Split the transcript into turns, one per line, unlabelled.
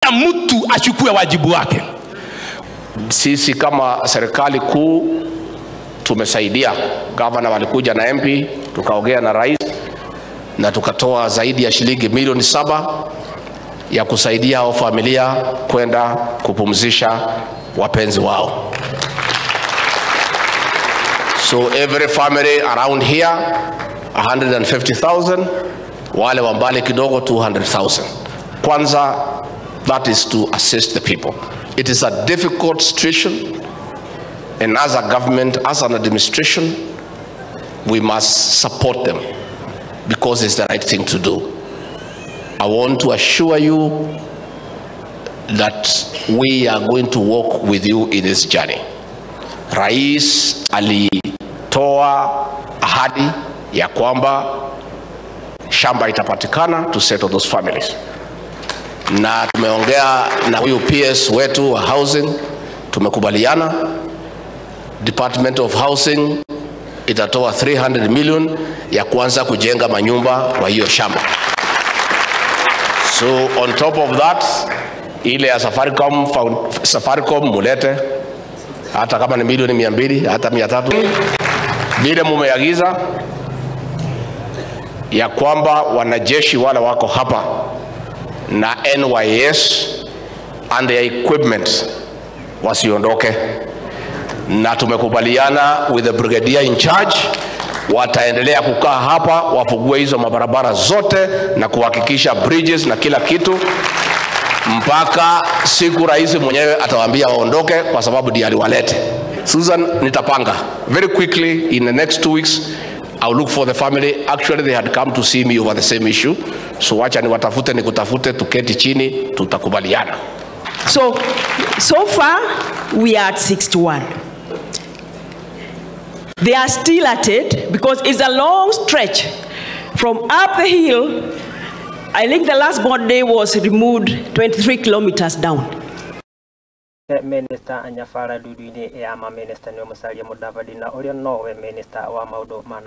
kila mtu achukue wajibu wake. Sisi kama serikali kuu tumesaidia. Governor walikuja na MP, tukaongea na rais na tukatoa zaidi ya shilingi milioni 7 ya kusaidia hao familia kwenda kupumzisha wapenzi wao. So every family around here 150,000, wale wa mbali kidogo 200,000. Kwanza, that is to assist the people. It is a difficult situation, and as a government, as an administration, we must support them because it's the right thing to do. I want to assure you that we are going to walk with you in this journey. Rais alitoa ahadi ya kwamba shamba itapatikana to settle those families. Na tumeongea na huyu PS wetu wa housing, tumekubaliana Department of Housing itatoa 300 million ya kuanza kujenga manyumba kwa hiyo shamba. So on top of that, ile ya Safaricom mulete hata kama ni milioni 200 hata 300 vile mumeagiza ya kwamba wanajeshi wale wako hapa na NYS and their equipment wasiondoke, na tumekubaliana with the brigadier in charge wataendelea kukaa hapa wafugue hizo mabarabara zote na kuhakikisha bridges na kila kitu mpaka siku rais mwenyewe atawaambia waondoke kwa sababu ndiye aliwalete. Susan, nitapanga very quickly in the next 2 weeks. I'll look for the family. Actually, they had come to see me over the same issue. So wacha ni watafute nikutafute, tuketi chini, tutakubaliana.
So far we are at 61. They are still at it because it's a long stretch from up the hill. I think the last board day was removed 23 kilometers down.
Minister Anyafara Duduine Eama Minister Nomusalia Mudavadi na Orion Nowe Minister wa Maudo Mana